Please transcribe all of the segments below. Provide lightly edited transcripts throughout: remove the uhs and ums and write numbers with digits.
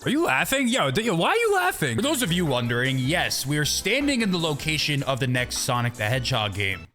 Are you laughing? Yo, why are you laughing? For those of you wondering, yes, we are standing in the location of the next Sonic the Hedgehog game.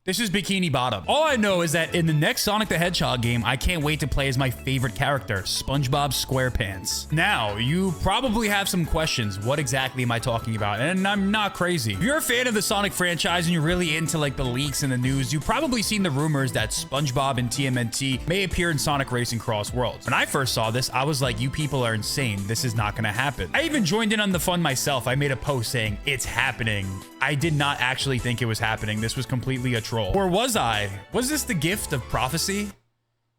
This is Bikini Bottom. All I know is that in the next Sonic the Hedgehog game, I can't wait to play as my favorite character, SpongeBob SquarePants. Now, you probably have some questions. What exactly am I talking about? And I'm not crazy. If you're a fan of the Sonic franchise and you're really into like the leaks and the news, you've probably seen the rumors that SpongeBob and TMNT may appear in Sonic Racing Cross Worlds. When I first saw this, I was like, you people are insane. This is not gonna happen. I even joined in on the fun myself. I made a post saying, it's happening. I did not actually think it was happening. This was completely a troll. Or was I? Was this the gift of prophecy?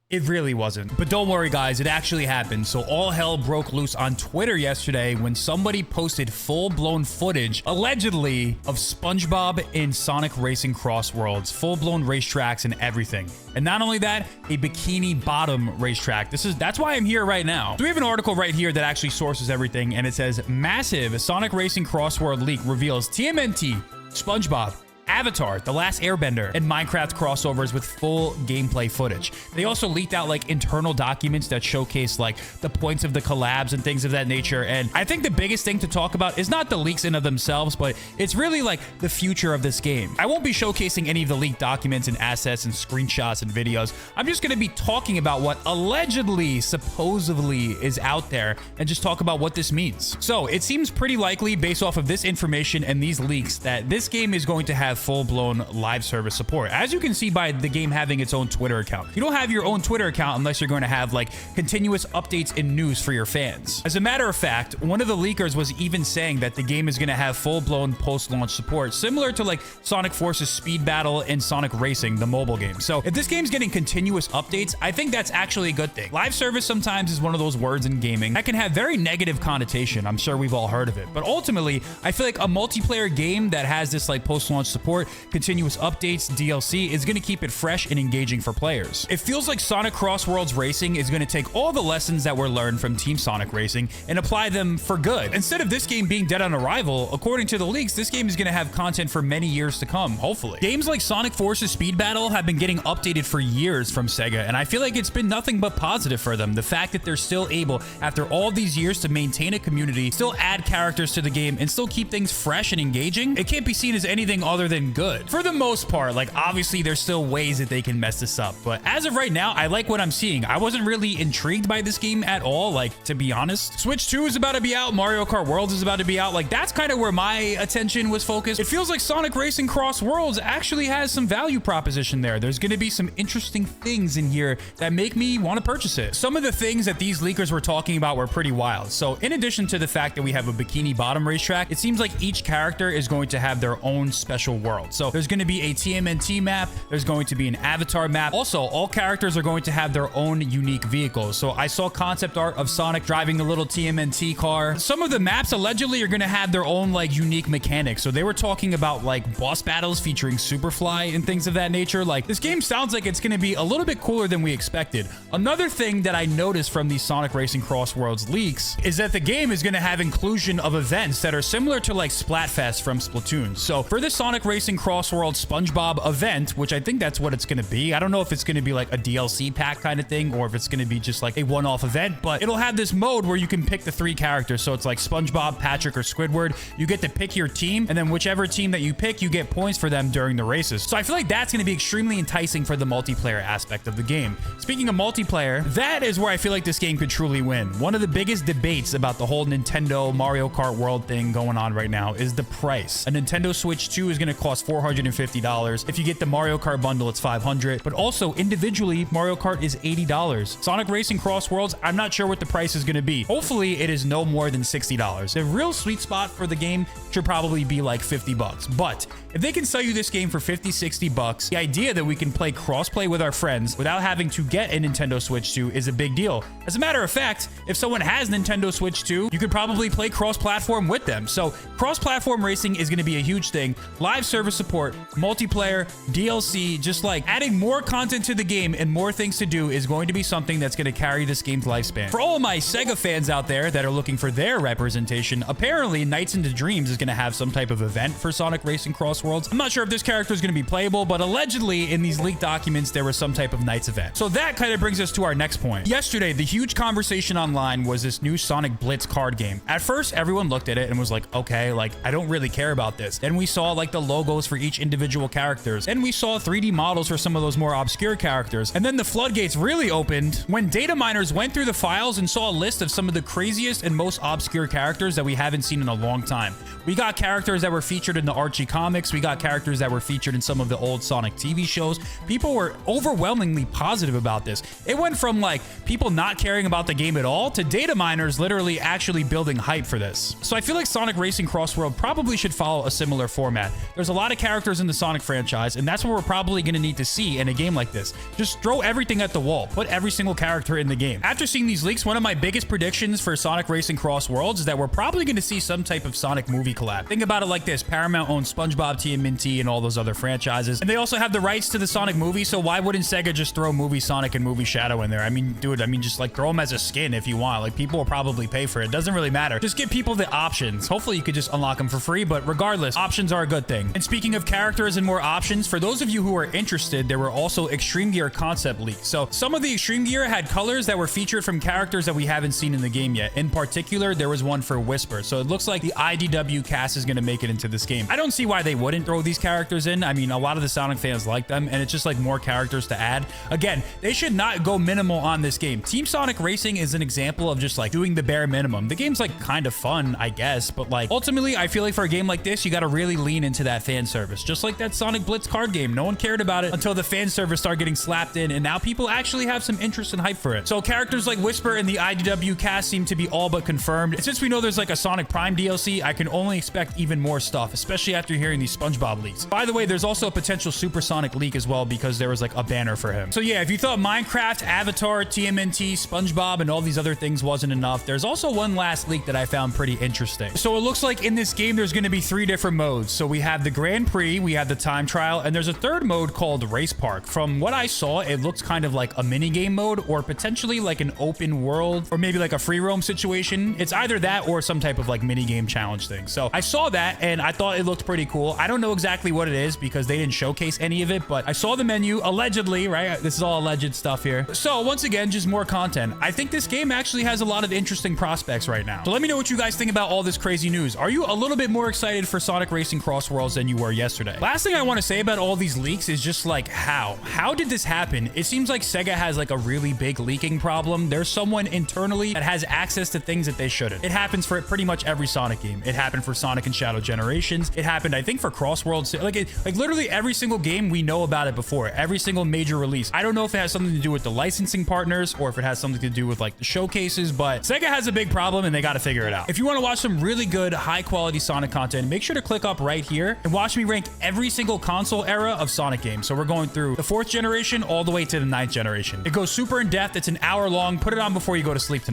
It really wasn't. But don't worry, guys. It actually happened. So all hell broke loose on Twitter yesterday when somebody posted full-blown footage, allegedly, of SpongeBob in Sonic Racing Cross Worlds. Full-blown racetracks and everything. And not only that, a Bikini Bottom racetrack. That's why I'm here right now. So we have an article right here that actually sources everything, and it says, massive Sonic Racing Cross World leak reveals TMNT, SpongeBob, Avatar, The Last Airbender, and Minecraft crossovers with full gameplay footage. They also leaked out like internal documents that showcase like the points of the collabs and things of that nature. And I think the biggest thing to talk about is not the leaks in of themselves, but it's really like the future of this game. I won't be showcasing any of the leaked documents and assets and screenshots and videos. I'm just going to be talking about what allegedly, supposedly is out there and just talk about what this means. So it seems pretty likely based off of this information and these leaks that this game is going to have full-blown live service support, as you can see by the game having its own Twitter account. You don't have your own Twitter account unless you're going to have like continuous updates and news for your fans. As a matter of fact, one of the leakers was even saying that the game is going to have full-blown post-launch support, similar to like Sonic Forces Speed Battle and Sonic Racing, the mobile game. So if this game's getting continuous updates, I think that's actually a good thing. Live service sometimes is one of those words in gaming that can have very negative connotation. I'm sure we've all heard of it, but ultimately I feel like a multiplayer game that has this like post-launch support, continuous updates, DLC is going to keep it fresh and engaging for players. It feels like Sonic Cross Worlds Racing is going to take all the lessons that were learned from Team Sonic Racing and apply them for good. Instead of this game being dead on arrival, according to the leaks, this game is going to have content for many years to come, hopefully. Games like Sonic Forces Speed Battle have been getting updated for years from Sega, and I feel like it's been nothing but positive for them. The fact that they're still able, after all these years, to maintain a community, still add characters to the game, and still keep things fresh and engaging, it can't be seen as anything other than good. For the most part, like obviously there's still ways that they can mess this up, but as of right now, I like what I'm seeing. I wasn't really intrigued by this game at all, like to be honest. Switch 2 is about to be out, Mario Kart Worlds is about to be out, like that's kind of where my attention was focused. It feels like Sonic Racing Cross Worlds actually has some value proposition there. There's going to be some interesting things in here that make me want to purchase it. Some of the things that these leakers were talking about were pretty wild. So in addition to the fact that we have a Bikini Bottom racetrack, it seems like each character is going to have their own special world. So there's going to be a TMNT map, there's going to be an Avatar map. Also, all characters are going to have their own unique vehicles. So I saw concept art of Sonic driving the little TMNT car. Some of the maps allegedly are going to have their own like unique mechanics. So they were talking about like boss battles featuring Superfly and things of that nature. Like this game sounds like it's going to be a little bit cooler than we expected. Another thing that I noticed from these Sonic Racing Cross Worlds leaks is that the game is going to have inclusion of events that are similar to like Splatfest from Splatoon. So for this Sonic Racing Cross World SpongeBob event, which I think that's what it's going to be. I don't know if it's going to be like a DLC pack kind of thing or if it's going to be just like a one-off event, but it'll have this mode where you can pick the 3 characters. So it's like SpongeBob, Patrick, or Squidward. You get to pick your team, and then whichever team that you pick, you get points for them during the races. So I feel like that's going to be extremely enticing for the multiplayer aspect of the game. Speaking of multiplayer, that is where I feel like this game could truly win. One of the biggest debates about the whole Nintendo Mario Kart World thing going on right now is the price. A Nintendo Switch 2 is going to cost $450. If you get the Mario Kart bundle, it's $500. But also individually, Mario Kart is $80. Sonic Racing Cross Worlds, I'm not sure what the price is going to be. Hopefully, it is no more than $60. The real sweet spot for the game should probably be like $50. But if they can sell you this game for $50-$60, the idea that we can play crossplay with our friends without having to get a Nintendo Switch 2 is a big deal. As a matter of fact, if someone has Nintendo Switch 2, you could probably play cross-platform with them. So cross-platform racing is going to be a huge thing. Live live service support, multiplayer, DLC, just like adding more content to the game and more things to do is going to be something that's going to carry this game's lifespan. For all of my Sega fans out there that are looking for their representation, apparently Nights into Dreams is going to have some type of event for Sonic Racing Cross Worlds. I'm not sure if this character is going to be playable, but allegedly in these leaked documents, there was some type of Nights event. So that kind of brings us to our next point. Yesterday, the huge conversation online was this new Sonic Blitz card game. At first, everyone looked at it and was like, okay, like I don't really care about this. Then we saw like the logos for each individual characters. Then we saw 3D models for some of those more obscure characters. And then the floodgates really opened when data miners went through the files and saw a list of some of the craziest and most obscure characters that we haven't seen in a long time. We got characters that were featured in the Archie comics. We got characters that were featured in some of the old Sonic TV shows. People were overwhelmingly positive about this. It went from like people not caring about the game at all to data miners literally actually building hype for this. So I feel like Sonic Racing Cross World probably should follow a similar format. There's a lot of characters in the Sonic franchise, and that's what we're probably going to need to see in a game like this. Just throw everything at the wall. Put every single character in the game. After seeing these leaks, one of my biggest predictions for Sonic Racing Cross Worlds is that we're probably going to see some type of Sonic movie collab. Think about it like this. Paramount owns SpongeBob, TMNT, and all those other franchises. And they also have the rights to the Sonic movie, so why wouldn't Sega just throw Movie Sonic and Movie Shadow in there? I mean, dude, just like throw them as a skin if you want. Like, people will probably pay for it. It doesn't really matter. Just give people the options. Hopefully, you could just unlock them for free, but regardless, options are a good thing. And speaking of characters and more options, for those of you who are interested, there were also Extreme Gear concept leaks. So some of the Extreme Gear had colors that were featured from characters that we haven't seen in the game yet. In particular, there was one for Whisper. So it looks like the IDW cast is going to make it into this game. I don't see why they wouldn't throw these characters in. I mean, a lot of the Sonic fans like them, and it's just like more characters to add. Again, they should not go minimal on this game. Team Sonic Racing is an example of just like doing the bare minimum. The game's like kind of fun, I guess, but like ultimately, I feel like for a game like this, you got to really lean into that fan service. Just like that Sonic Blitz card game. No one cared about it until the fan service started getting slapped in, and now people actually have some interest and hype for it. So characters like Whisper and the IDW cast seem to be all but confirmed. And since we know there's like a Sonic Prime DLC, I can only expect even more stuff, especially after hearing these SpongeBob leaks. By the way, there's also a potential Supersonic leak as well because there was like a banner for him. So yeah, if you thought Minecraft, Avatar, TMNT, SpongeBob, and all these other things wasn't enough, there's also one last leak that I found pretty interesting. So it looks like in this game, there's going to be 3 different modes. So we have the Grand Prix, we have the time trial, and there's a third mode called Race Park. From what I saw, it looks kind of like a mini game mode or potentially like an open world or maybe like a free roam situation. It's either that or some type of like mini game challenge thing. So I saw that and I thought it looked pretty cool. I don't know exactly what it is because they didn't showcase any of it, but I saw the menu allegedly, right? This is all alleged stuff here. So once again, just more content. I think this game actually has a lot of interesting prospects right now. So let me know what you guys think about all this crazy news. Are you a little bit more excited for Sonic Racing Cross Worlds than you were yesterday? Last thing I want to say about all these leaks is just like how did this happen? It seems like Sega has like a really big leaking problem. There's someone internally that has access to things that they shouldn't. It happens for pretty much every Sonic game. It happened for Sonic and Shadow Generations. It happened, I think, for Cross Worlds. Like literally every single game we know about it before. Every single major release. I don't know if it has something to do with the licensing partners or if it has something to do with like the showcases, but Sega has a big problem and they got to figure it out. If you want to watch some really good, high quality Sonic content, make sure to click up right here and watch me rank every single console era of Sonic games. So we're going through the 4th generation all the way to the 9th generation. It goes super in depth. It's an hour long. Put it on before you go to sleep tonight.